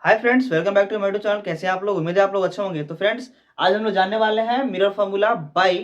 Hi friends, welcome back to मेरे चैनल। कैसे हैं आप लोग? उम्मीद है आप लोग अच्छे होंगे। तो फ्रेंड्स, आज हम लोग जानने वाले हैं mirror formula by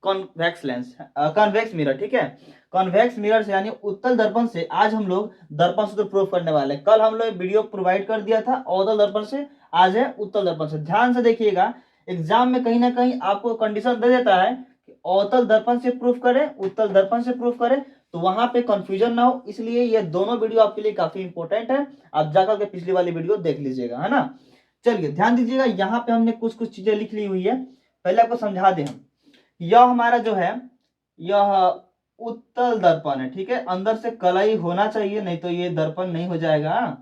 convex lens, convex mirror. ठीक है, कॉन्वेक्स मिरर से यानी उत्तल दर्पण से आज हम लोग दर्पण सूत्र प्रूव करने वाले हैं। कल हम लोग वीडियो प्रोवाइड कर दिया था अवतल दर्पण से, आज है उत्तल दर्पण से। ध्यान से देखिएगा, एग्जाम में कहीं ना कहीं आपको कंडीशन दे देता है कि अवतल दर्पण से प्रूफ करें, उत्तल दर्पण से प्रूफ करें, तो वहां पे कंफ्यूजन ना हो, इसलिए ये दोनों वीडियो आपके लिए काफी इंपॉर्टेंट है। आप जाकर के पिछली वाली वीडियो देख लीजिएगा, है ना। चलिए ध्यान दीजिएगा, यहाँ पे हमने कुछ कुछ चीजें लिख ली हुई है। पहले आपको समझा दें हम, यह हमारा जो है यह उत्तल दर्पण है। ठीक है, अंदर से कलाई होना चाहिए, नहीं तो ये दर्पण नहीं हो जाएगा।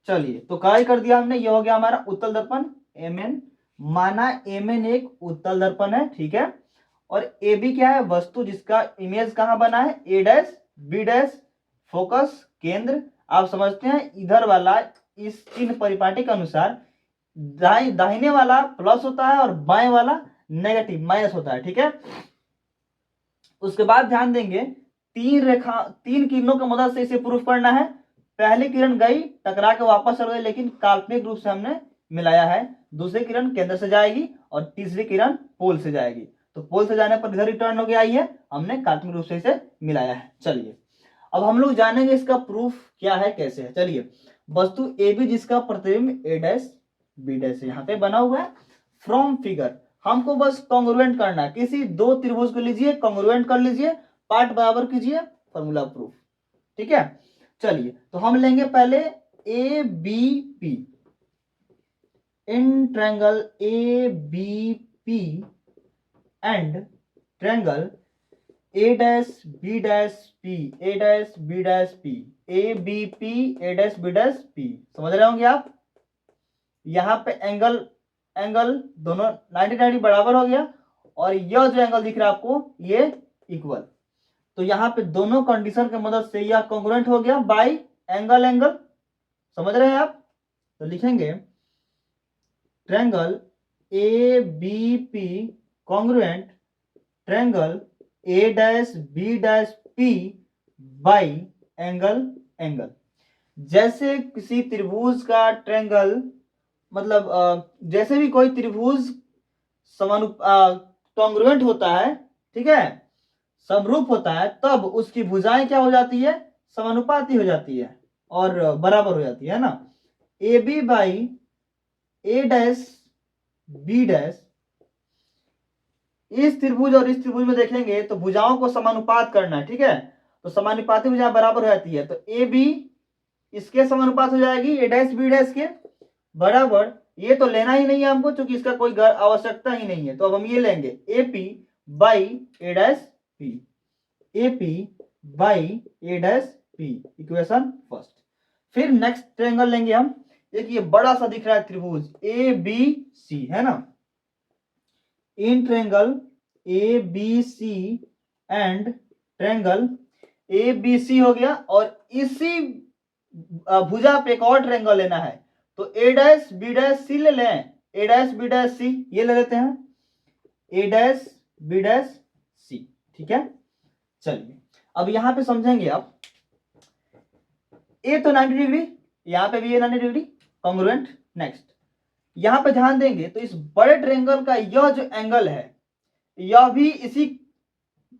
चलिए, तो कलाई कर दिया हमने, यह हो गया हमारा उत्तल दर्पण एमएन। माना एमएन एक उत्तल दर्पण है, ठीक है। और ए बी क्या है? वस्तु जिसका इमेज कहां बना है, ए डैश बी डैश फोकस केंद्र। आप समझते हैं इधर वाला इस चिन्ह परिपाटी के अनुसार दाहिने वाला प्लस होता है और बाएं वाला नेगेटिव माइनस होता है। ठीक है, उसके बाद ध्यान देंगे, तीन किरणों की मदद से इसे प्रूफ करना है। पहली किरण गई, टकरा के वापस चल गई, लेकिन काल्पनिक रूप से हमने मिलाया है। दूसरी किरण केंद्र से जाएगी और तीसरी किरण पोल से जाएगी। तो पोल से जाने पर इधर रिटर्न हो गया, आई है, हमने काल्पनिक रूप से इसे मिलाया है। चलिए, अब हम लोग जानेंगे इसका प्रूफ क्या है, कैसे है। चलिए, वस्तु ए बी जिसका प्रतिबिंब ए डैश बी डैश यहाँ पे बना हुआ है। फ्रॉम फिगर हमको बस कॉन्ग्रुएंट करना है, किसी दो त्रिभुज को लीजिए, कॉन्ग्रुएंट कर लीजिए, पार्ट बराबर कीजिए, फॉर्मूला प्रूफ। ठीक है, चलिए तो हम लेंगे पहले ए बी पी, इन triangle A B P and triangle A dash B dash P, A dash B dash P, A B P A dash B dash P. समझ रहे होंगे आप, यहाँ पे एंगल एंगल दोनों 90 बराबर हो गया, और यह जो एंगल दिख रहा है आपको ये इक्वल। तो यहाँ पे दोनों कंडीशन की मदद से यह कॉन्ग्रुएंट हो गया बाय एंगल एंगल। समझ रहे हैं आप? तो लिखेंगे triangle A B P congruent triangle A dash B dash P by angle angle. जैसे किसी त्रिभुज का ट्रायंगल, मतलब जैसे भी कोई त्रिभुज कॉन्ग्रुएंट होता है, ठीक है, समरूप होता है, तब उसकी भुजाएं क्या हो जाती है? समानुपाती हो जाती है और बराबर हो जाती है ना। A B by A dash B dash, इस त्रिभुज और इस त्रिभुज में देखेंगे तो भुजाओं को समानुपात करना है। ठीक है, तो समानुपाती भुजा बराबर हो जाती है, तो ए बी इसके समानुपात हो जाएगी ए डैश बी डैश के बराबर। ये तो लेना ही नहीं है हमको, क्योंकि इसका कोई आवश्यकता ही नहीं है। तो अब हम ये लेंगे A P by A dash P, A P by A dash P, equation first. फिर नेक्स्ट ट्रायंगल लेंगे हम, एक ये बड़ा सा दिख रहा है त्रिभुज ए बी सी, है ना। इन triangle A B C and triangle A B C हो गया, और इसी भुजा पे एक और ट्रायंगल लेना है, तो ए डैश बी डैश सी ले लें, ए डैश बी डैश सी ये ले लेते हैं, ए डैश बी डैश सी। ठीक है, चलिए अब यहां पे समझेंगे आप, ए तो 90 यहां पे भी ये 90 कॉन्ग्रुएंट। नेक्स्ट यहां पे ध्यान देंगे तो इस बड़े ट्रायंगल का यह जो एंगल है, यह भी इसी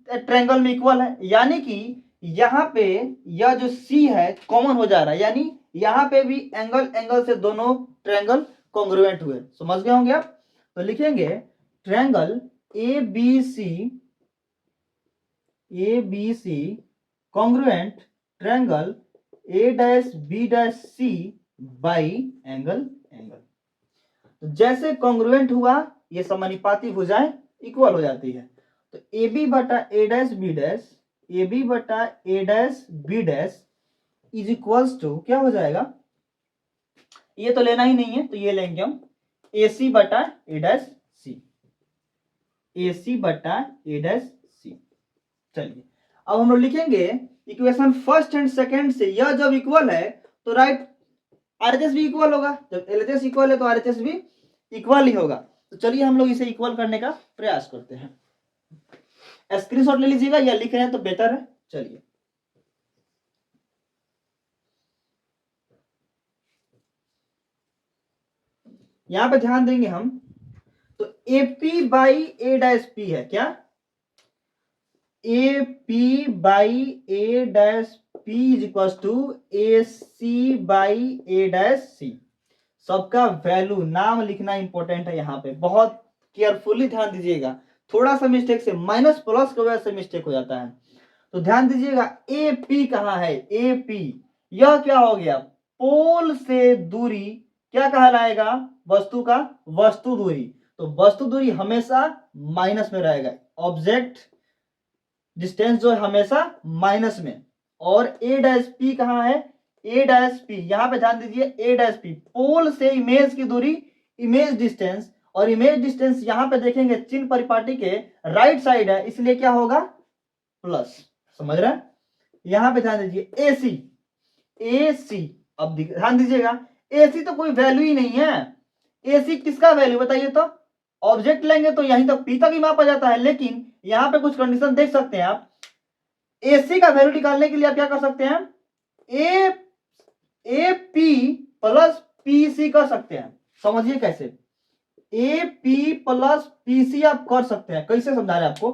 ट्रायंगल में इक्वल है, यानी कि यहां पे यह जो सी है कॉमन हो जा रहा है, यानी यहां पे भी एंगल एंगल से दोनों ट्रायंगल कॉन्ग्रुएंट हुए। समझ गए होंगे आप? तो लिखेंगे triangle A B C congruent triangle A dash B dash C by angle angle. तो जैसे कॉन्ग्रुएंट हुआ, ये समानुपाती भुजाएं इक्वल हो जाती है। तो ए बी बटा A dash B dash, A B बटा A dash B dash is equals to क्या हो जाएगा? ये तो लेना ही नहीं है, तो ये लेंगे हम ए सी बटा ए डैश सी, ए सी बटा ए डैश सी। चलिए अब हम लोग लिखेंगे इक्वेशन फर्स्ट एंड सेकंड से, यह जब इक्वल है तो राइट आरएचएस भी इक्वल होगा, जब एलएचएस इक्वल है तो आरएचएस भी इक्वल ही होगा। तो चलिए हम लोग इसे इक्वल करने का प्रयास करते हैं। स्क्रीनशॉट ले लीजिएगा, या लिख रहे हैं तो बेटर है। चलिए यहाँ पे ध्यान देंगे हम, तो AP by A dash P है क्या, AP by A dash P is equal to AC by A dash C। सबका वैल्यू नाम लिखना इंपॉर्टेंट है, यहाँ पे बहुत केयरफुली ध्यान दीजिएगा, थोड़ा सा मिस्टेक से माइनस प्लस की वजह से मिस्टेक हो जाता है, तो ध्यान दीजिएगा। AP कहाँ है, AP यह क्या हो गया, पोल से दूरी क्या कहलाएगा, वस्तु का वस्तु दूरी, तो वस्तु दूरी हमेशा माइनस में रहेगा, ऑब्जेक्ट डिस्टेंस जो है हमेशा माइनस में। और A डैश P कहाँ है, A डैश P यहाँ पे ध्यान दीजिए, A डैश P पोल से इमेज की दूरी, इमेज डिस्टेंस, और इमेज डिस्टेंस यहाँ पे देखेंगे चिन्ह परिपाटी के राइट साइड है, इसलिए क्या होगा प्लस, समझ रहे हैं। यहाँ पे ध्यान दीजिए AC, AC अब ध्यान दीजिएगा, AC तो कोई वैल्यू ही नहीं है, AC किसका वैल्यू बताइए तो, ऑब्जेक्ट लेंगे तो यहीं तक P तक ही मापा जाता है, लेकिन यहाँ पे कुछ कंडीशन देख सकते हैं आप, AC का वैल्यू निकालने के लिए आप क्या कर सकते हैं, AP प्लस PC कर सकते हैं, समझिए कैसे, AP प्लस PC आप कर सकते हैं, कैसे समझा रहे हैं आपको,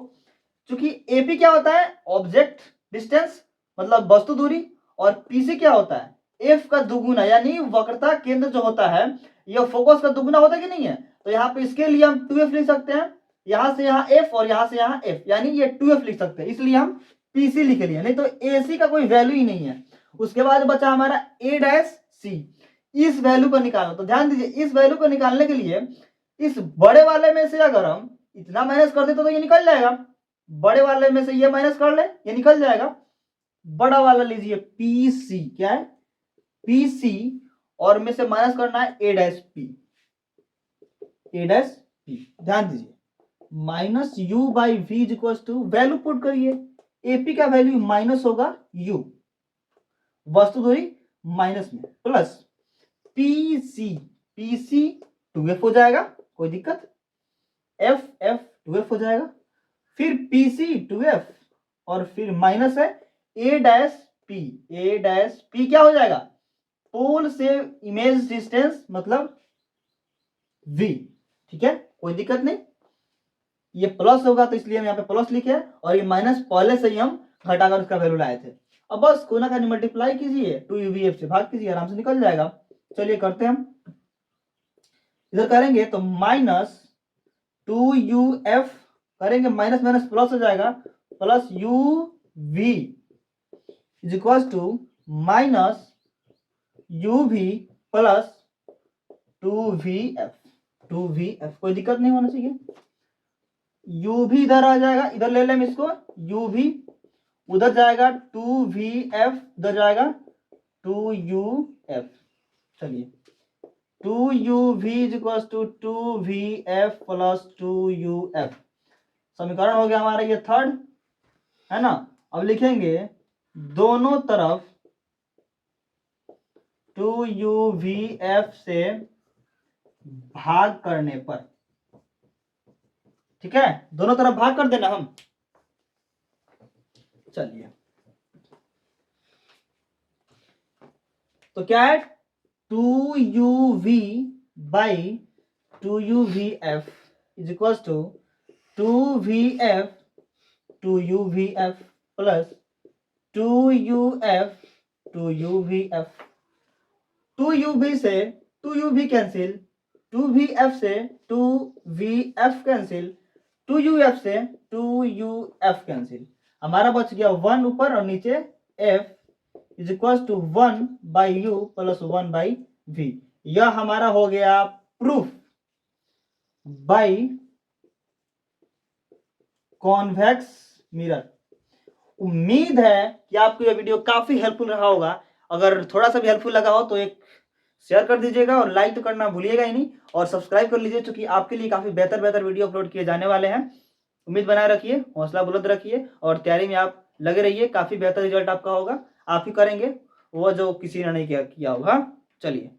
क्योंकि AP क्या होता है, ऑब्जेक्ट डिस्टेंस मतलब वस्तु दूरी, और PC क्या होता है, F का दुगुना, यानी वक्रता केंद्र जो होता है यह फोकस का दुगुना होता है कि नहीं है, तो यहाँ पे इसके लिए हम 2F लिख सकते हैं, यहां से यहाँ F और यहां से यहाँ F, यानी ये 2F लिख सकते हैं, इसलिए हम PC लिख लिए, नहीं तो AC का कोई वैल्यू ही नहीं है। उसके बाद बचा हमारा A डैश C, इस वैल्यू को निकालना, तो ध्यान दीजिए इस वैल्यू को निकालने के लिए इस बड़े वाले में से अगर हम इतना माइनस कर दे तो ये निकल जाएगा, बड़े वाले में से ये माइनस कर ले ये निकल जाएगा, बड़ा वाला लीजिए PC, क्या है PC, और में से माइनस करना है A dash P, A dash P, ध्यान दीजिए minus U by V is equal to, value put करिए, AP का वैल्यू माइनस होगा U, वस्तु दूरी माइनस में, प्लस PC 2F हो जाएगा, कोई दिक्कत, F 2F हो जाएगा, फिर PC 2F, और फिर माइनस है A डैश P क्या हो जाएगा, पोल से इमेज डिस्टेंस मतलब V, ठीक है कोई दिक्कत नहीं, ये प्लस होगा तो इसलिए हम यहाँ पे प्लस लिखे, और ये माइनस पहले से ही हम घटाकर उसका वैल्यू लाए थे। अब बस कोना का मल्टीप्लाई कीजिए, 2UVF से भाग कीजिए, आराम से निकल जाएगा। चलिए करते हैं हम, इधर करेंगे तो माइनस 2UF करेंगे, माइनस माइनस प्लस हो जाएगा, plus UV is equal to minus UV plus 2VF, कोई दिक्कत नहीं होना चाहिए, UV इधर आ जाएगा, इधर ले लें इसको, UV उधर जाएगा 2VF, उधर जाएगा 2UF, चलिए 2UV is equal to 2VF plus 2UF, समीकरण हो गया हमारा ये थर्ड, है ना। अब लिखेंगे दोनों तरफ 2UVF से भाग करने पर, ठीक है दोनों तरफ भाग कर देना हम, चलिए तो क्या है 2UV by 2UVF is equal to 2VF 2UVF plus 2UF 2UVF, 2UV से 2UV कैंसिल, 2VF से 2VF कैंसिल, 2UF से 2UF कैंसिल, हमारा बच गया 1 ऊपर और नीचे F is equal to 1 by U plus 1 by V, यह हमारा हो गया प्रूफ बाई कॉन्वेक्स मिरर। उम्मीद है कि आपको यह वीडियो काफी हेल्पफुल रहा होगा, अगर थोड़ा सा भी हेल्पफुल लगा हो तो एक शेयर कर दीजिएगा, और लाइक तो करना भूलिएगा ही नहीं, और सब्सक्राइब कर लीजिए, क्योंकि आपके लिए काफी बेहतर वीडियो अपलोड किए जाने वाले हैं। उम्मीद बनाए रखिए, हौसला बुलंद रखिए, और तैयारी में आप लगे रहिए, काफी बेहतर रिजल्ट आपका होगा, आप ही करेंगे वो जो किसी ने नहीं किया होगा। चलिए।